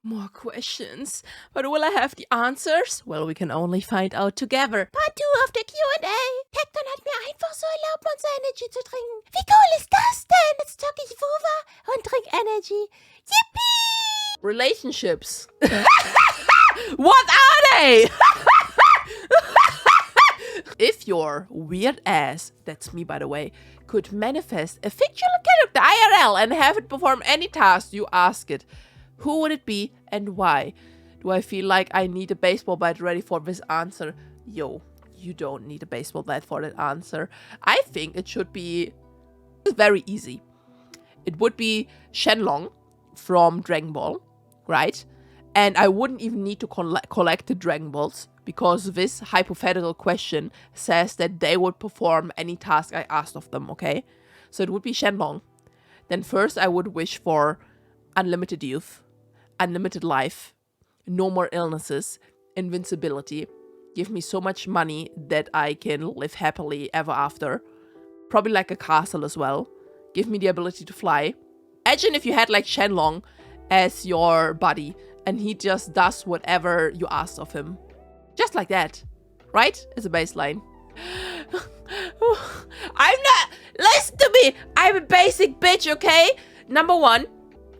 More questions. But will I have the answers? Well, we can only find out together. Part 2 of the Q&A. Tekton hat mir einfach so erlaubt, Monster Energy zu trinken. Wie cool ist das denn? Jetzt zocke ich Wuva und trink Energy. Yippie! Relationships. What are they? If your weird ass, that's me by the way, could manifest a fictional character IRL and have it perform any task you ask it, who would it be and why? Do I feel like I need a baseball bat ready for this answer? Yo, you don't need a baseball bat for that answer. I think it should be very easy. It would be Shenlong from Dragon Ball, right? And I wouldn't even need to collect the Dragon Balls, because this hypothetical question says that they would perform any task I asked of them, okay? So it would be Shenlong. Then first I would wish for unlimited youth, unlimited life, no more illnesses, invincibility. Give me so much money that I can live happily ever after. Probably like a castle as well. Give me the ability to fly. Imagine if you had like Shenlong as your buddy and he just does whatever you asked of him. Just like that, right? As a baseline. I'm not... Listen to me! I'm a basic bitch, okay? Number one,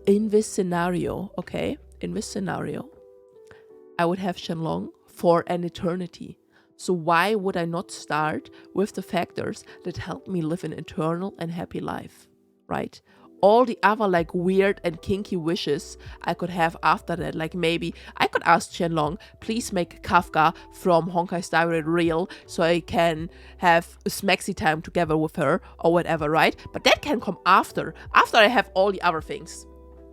in this scenario, okay? In this scenario, I would have Shenlong for an eternity. So why would I not start with the factors that help me live an eternal and happy life, right? All the other like weird and kinky wishes I could have after that, like maybe I could ask Shenlong, please make Kafka from Honkai Star Rail real so I can have a smexy time together with her or whatever, right? But that can come after I have all the other things.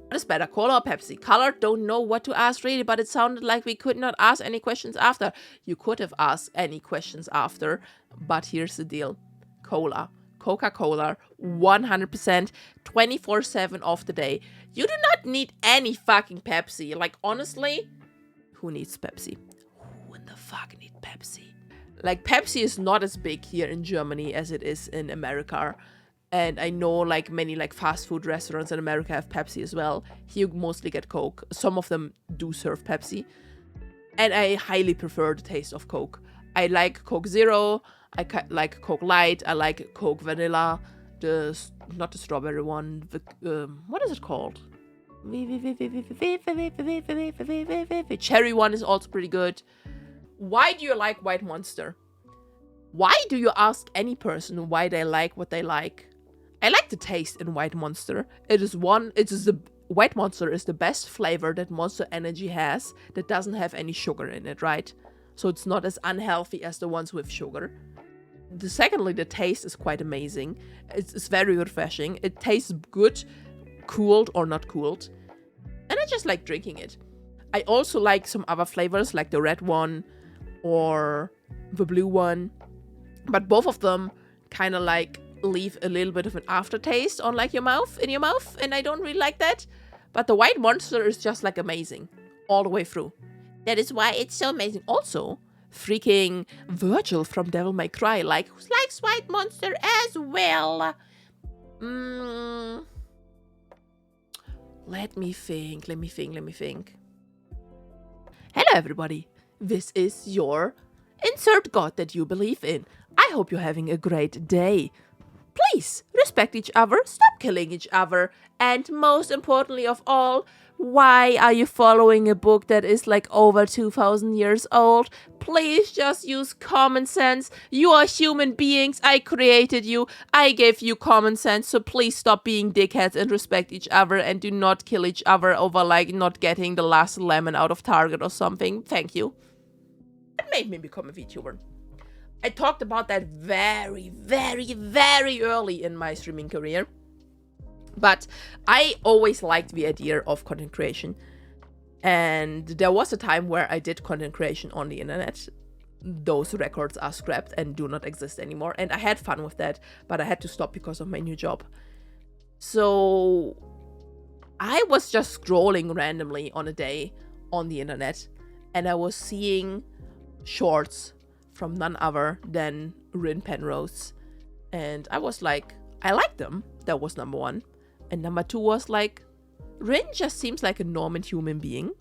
What is better, Cola or Pepsi? Color, don't know what to ask really, but it sounded like we could not ask any questions after. You could have asked any questions after, but here's the deal. Cola. Coca-Cola, 100%, 24/7 of the day. You do not need any fucking Pepsi. Like, honestly, who needs Pepsi? Who in the fuck needs Pepsi? Like, Pepsi is not as big here in Germany as it is in America. And I know, like, many, like, fast food restaurants in America have Pepsi as well. Here you mostly get Coke. Some of them do serve Pepsi. And I highly prefer the taste of Coke. I like Coke Zero. I like Coke Light. I like Coke Vanilla. Not the strawberry one. What is it called? Cherry one is also pretty good. Why do you like White Monster? Why do you ask any person why they like what they like? I like the taste in White Monster. White Monster is the best flavor that Monster Energy has that doesn't have any sugar in it, right? So it's not as unhealthy as the ones with sugar. Secondly, the taste is quite amazing. It's very refreshing. It tastes good, cooled or not cooled. And I just like drinking it. I also like some other flavors, like the red one or the blue one. But both of them kind of like leave a little bit of an aftertaste on like in your mouth. And I don't really like that. But the White Monster is just like amazing all the way through. That is why it's so amazing. Also, freaking Virgil from Devil May Cry likes White Monster as well. Let me think. Hello everybody. This is your insert god that you believe in. I hope you're having a great day. Please respect each other, stop killing each other, and most importantly of all, why are you following a book that is like over 2,000 years old? Please just use common sense. You are human beings. I created you. I gave you common sense. So please stop being dickheads and respect each other and do not kill each other over like not getting the last lemon out of Target or something. Thank you. It made me become a VTuber. I talked about that very, very, very early in my streaming career. But I always liked the idea of content creation. And there was a time where I did content creation on the internet. Those records are scrapped and do not exist anymore. And I had fun with that, but I had to stop because of my new job. So I was just scrolling randomly on a day on the internet. And I was seeing shorts from none other than Rin Penrose. And I was like, I like them. That was number one. And number two was like, Rin just seems like a normal human being.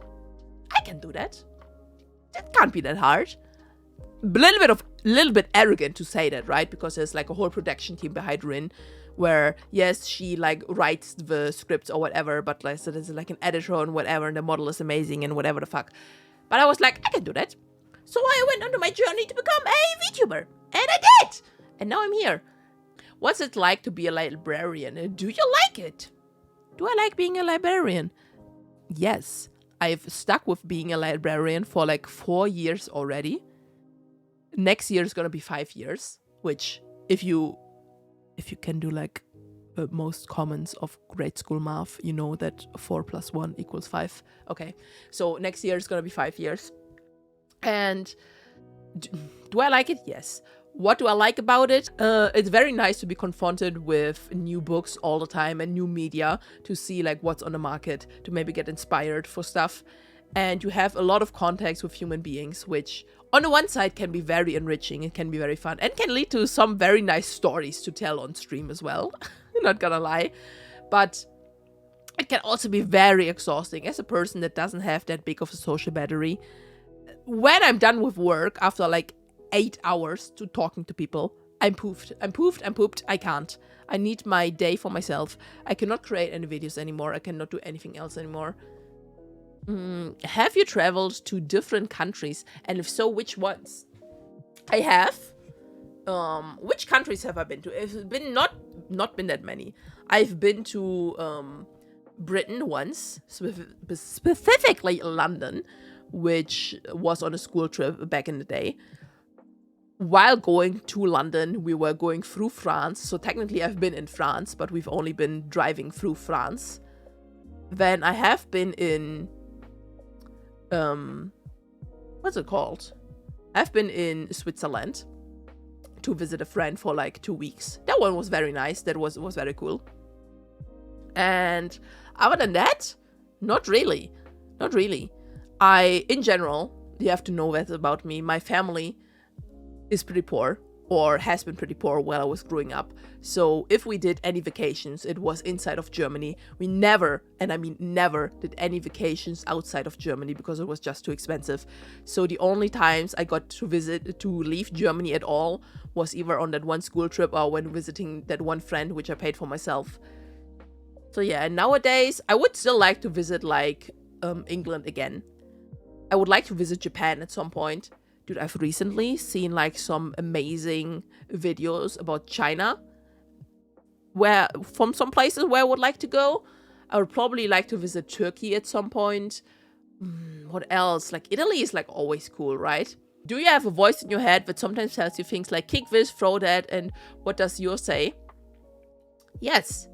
I can do that. It can't be that hard. Little bit arrogant to say that, right? Because there's like a whole production team behind Rin, where yes, she like writes the scripts or whatever, but like so there's like an editor and whatever, and the model is amazing and whatever the fuck. But I was like, I can do that. So I went on my journey to become a VTuber, and I did. And now I'm here. What's it like to be a librarian? Do you like it? Do I like being a librarian? Yes. I've stuck with being a librarian for like 4 years already. Next year is gonna be 5 years, which if you can do like most commons of grade school math, you know that 4 + 1 = 5. Okay, so next year is gonna be 5 years. And do I like it? Yes. What do I like about it? It's very nice to be confronted with new books all the time and new media to see like what's on the market, to maybe get inspired for stuff. And you have a lot of contacts with human beings, which on the one side can be very enriching, it can be very fun, and can lead to some very nice stories to tell on stream as well. Not gonna lie. But it can also be very exhausting as a person that doesn't have that big of a social battery. When I'm done with work, after like 8 hours to talking to people, I'm poofed. I'm pooped. I can't. I need my day for myself. I cannot create any videos anymore. I cannot do anything else anymore. Have you traveled to different countries? And if so, which ones? I have. Which countries have I been to? It's been not been that many. I've been to Britain once, specifically London, which was on a school trip back in the day. While going to London, we were going through France. So technically I've been in France, but we've only been driving through France. Then I have been in, what's it called? I've been in Switzerland to visit a friend for like 2 weeks. That one was very nice. That was very cool. And other than that, not really. Not really. In general, you have to know that about me. My family is pretty poor, or has been pretty poor while I was growing up. So if we did any vacations, it was inside of Germany. We never, and I mean never, did any vacations outside of Germany because it was just too expensive. So the only times I got to leave Germany at all was either on that one school trip or when visiting that one friend, which I paid for myself. So yeah, and nowadays I would still like to visit like England again. I would like to visit Japan at some point. Dude, I've recently seen like some amazing videos about China, from some places where I would like to go. I would probably like to visit Turkey at some point. What else? Like Italy is like always cool, right? Do you have a voice in your head that sometimes tells you things like kick this, throw that, and what does yours say? Yes,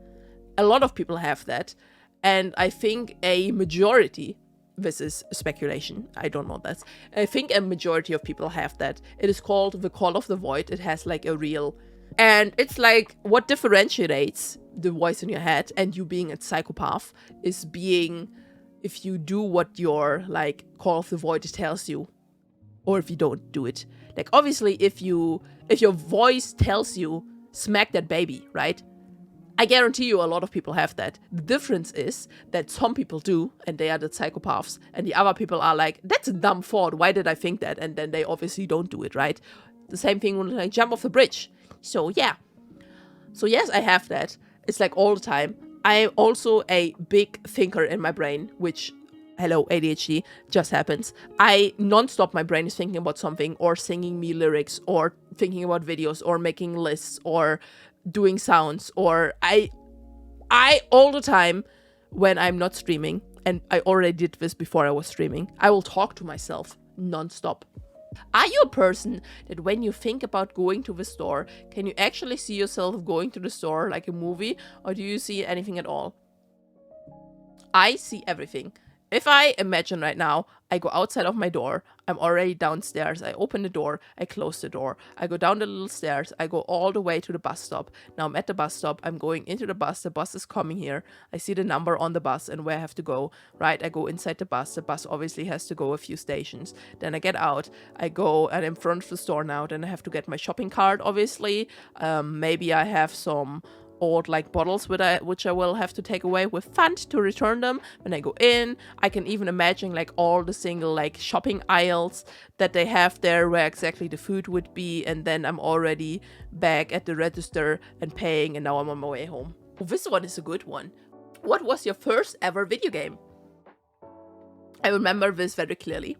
a lot of people have that. And I think a majority, this is speculation, I don't know that. I think a majority of people have that. It is called the Call of the Void. It has like a real... And it's like what differentiates the voice in your head and you being a psychopath is being if you do what your like Call of the Void tells you, or if you don't do it. Like obviously if your voice tells you smack that baby, right? I guarantee you a lot of people have that. The difference is that some people do, and they are the psychopaths, and the other people are like, that's a dumb thought, why did I think that? And then they obviously don't do it, right? The same thing when I jump off the bridge. So yeah. So yes, I have that. It's like all the time. I'm also a big thinker in my brain, which, hello, ADHD, just happens. Non-stop my brain is thinking about something, or singing me lyrics, or thinking about videos, or making lists, or doing sounds, or I all the time when I'm not streaming, and I already did this before I was streaming, I will talk to myself non-stop. Are you a person that when you think about going to the store, can you actually see yourself going to the store like a movie, or do you see anything at all? I see everything. If I imagine right now, I go outside of my door, I'm already downstairs, I open the door, I close the door, I go down the little stairs, I go all the way to the bus stop. Now I'm at the bus stop, I'm going into the bus is coming here, I see the number on the bus and where I have to go, right? I go inside the bus obviously has to go a few stations. Then I get out, I go and I'm in front of the store now, then I have to get my shopping cart, obviously. Maybe I have some old like bottles which I will have to take away with fund to return them when I go in. I can even imagine like all the single like shopping aisles that they have there where exactly the food would be, and then I'm already back at the register and paying, and now I'm on my way home. Oh, this one is a good one. What was your first ever video game? I remember this very clearly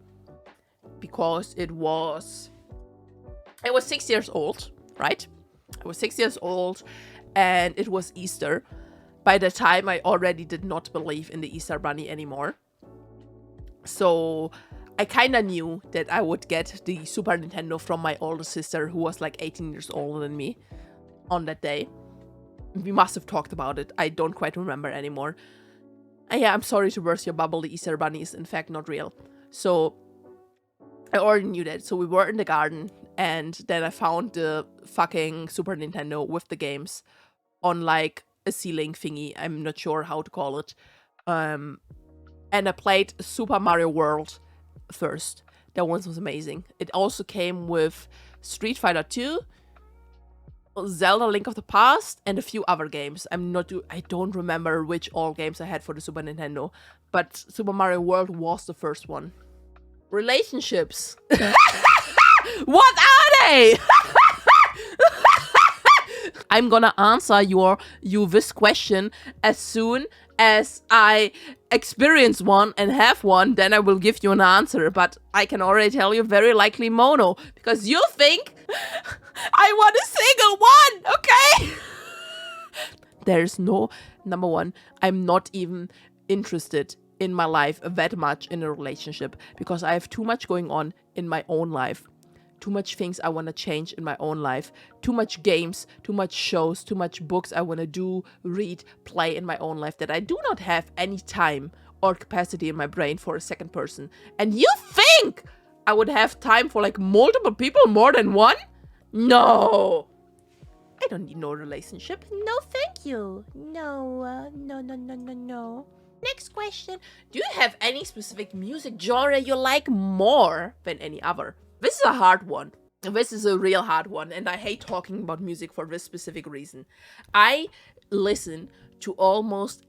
because it was 6 years old, right? I was 6 years old and it was Easter. By the time I already did not believe in the Easter Bunny anymore. So I kind of knew that I would get the Super Nintendo from my older sister, who was like 18 years older than me on that day. We must have talked about it. I don't quite remember anymore. And yeah, I'm sorry to burst your bubble. The Easter Bunny is in fact not real. So I already knew that. So we were in the garden, and then I found the fucking Super Nintendo with the games on like a ceiling thingy. I'm not sure how to call it. And I played Super Mario World first. That one was amazing. It also came with Street Fighter 2, Zelda Link of the Past, and a few other games. I don't remember which all games I had for the Super Nintendo, but Super Mario World was the first one. Relationships. What are they? I'm gonna answer you this question as soon as I experience one and have one, then I will give you an answer. But I can already tell you very likely mono, because you think I want a single one, okay? There's no, number one, I'm not even interested in my life that much in a relationship, because I have too much going on in my own life. Too much things I want to change in my own life. Too much games, too much shows, too much books I want to do, read, play in my own life, that I do not have any time or capacity in my brain for a second person. And you think I would have time for like multiple people, more than one? No. I don't need no relationship. No, thank you. No. Next question. Do you have any specific music genre you like more than any other? This is a hard one. This is a real hard one, and I hate talking about music for this specific reason. I listen to almost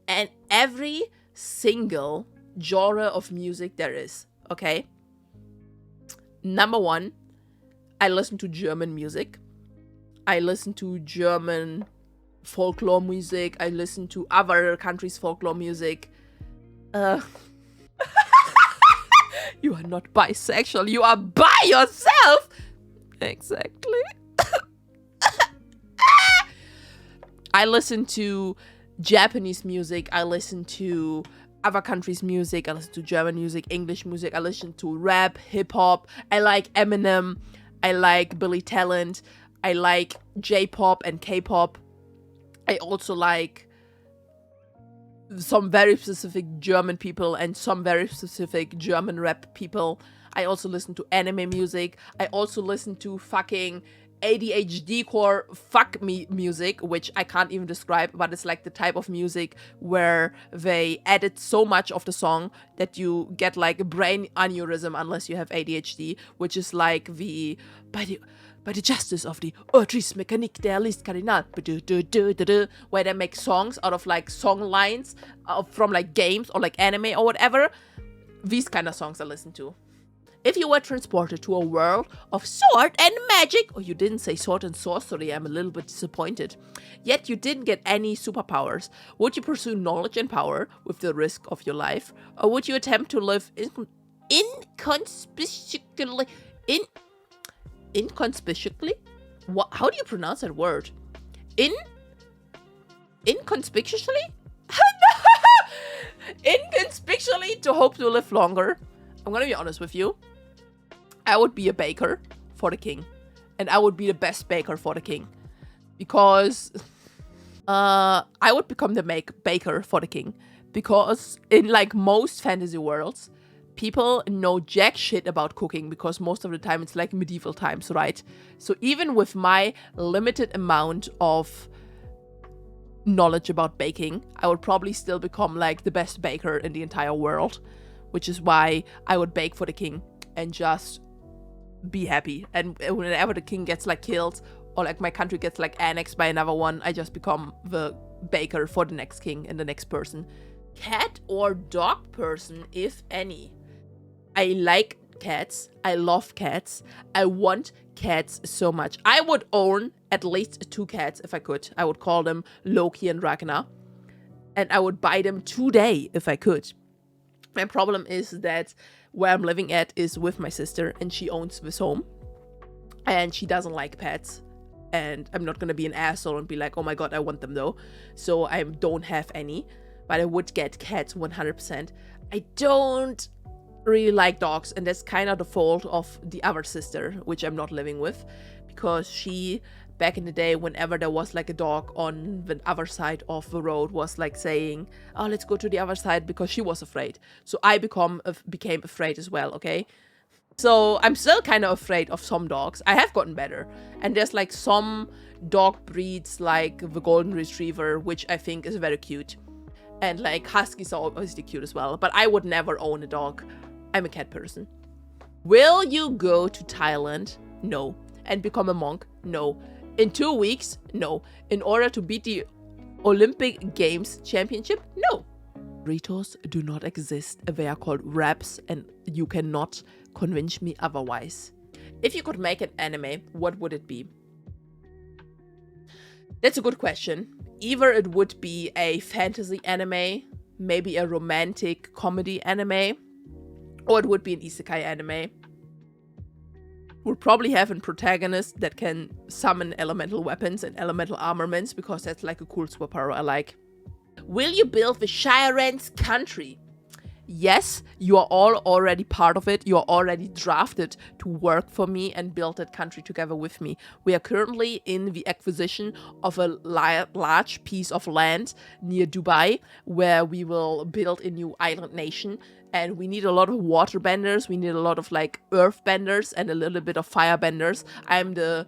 every single genre of music there is, okay? Number one, I listen to German music. I listen to German folklore music. I listen to other countries' folklore music. You are not bisexual. You are by yourself. Exactly. I listen to Japanese music. I listen to other countries' music. I listen to German music, English music. I listen to rap, hip-hop. I like Eminem. I like Billy Talent. I like J-pop and K-pop. I also like some very specific German people and some very specific German rap people. I also listen to anime music. I also listen to fucking ADHD core fuck me music, which I can't even describe, but it's like the type of music where they edit so much of the song that you get like a brain aneurysm unless you have ADHD, which is like by the justice of the Autrice Mécanique der Liste Cardinal, where they make songs out of like song lines from like games or like anime or whatever. These kind of songs I listen to. If you were transported to a world of sword and magic, you didn't say sword and sorcery, I'm a little bit disappointed, yet you didn't get any superpowers, would you pursue knowledge and power with the risk of your life, or would you attempt to live inconspicuously? Inconspicuously? What? How do you pronounce that word? Inconspicuously? Inconspicuously to hope to live longer. I'm gonna be honest with you. I would be a baker for the king. And I would be the best baker for the king. Because I would become the baker for the king. Because in like most fantasy worlds, people know jack shit about cooking, because most of the time it's like medieval times, right? So even with my limited amount of knowledge about baking, I would probably still become like the best baker in the entire world, which is why I would bake for the king and just be happy. And whenever the king gets like killed or like my country gets like annexed by another one, I just become the baker for the next king and the next person. Cat or dog person, if any? I like cats. I love cats. I want cats so much. I would own at least 2 cats if I could. I would call them Loki and Ragnar. And I would buy them today if I could. My problem is that where I'm living at is with my sister, and she owns this home. And she doesn't like pets. And I'm not going to be an asshole and be like, oh my god, I want them though. So I don't have any. But I would get cats 100%. I don't really like dogs, and that's kind of the fault of the other sister, which I'm not living with, because she, back in the day, whenever there was like a dog on the other side of the road, was like saying, oh, let's go to the other side, because she was afraid. So I became afraid as well, okay? So I'm still kind of afraid of some dogs. I have gotten better, and there's like some dog breeds like the golden retriever, which I think is very cute, and like huskies are obviously cute as well, but I would never own a dog. I'm a cat person. Will you go to Thailand? No. And become a monk? No. In 2 weeks? No. In order to beat the Olympic Games championship? No. Burritos do not exist. They are called wraps, and you cannot convince me otherwise. If you could make an anime, what would it be? That's a good question. Either it would be a fantasy anime, maybe a romantic comedy anime, or it would be an isekai anime. Would probably have a protagonist that can summon elemental weapons and elemental armaments, because that's like a cool superpower I like. Will you build the Shyren's country? Yes, you are all already part of it. You are already drafted to work for me and build that country together with me. We are currently in the acquisition of a large piece of land near Dubai, where we will build a new island nation. And we need a lot of water benders. We need a lot of like earth benders and a little bit of fire benders. I'm the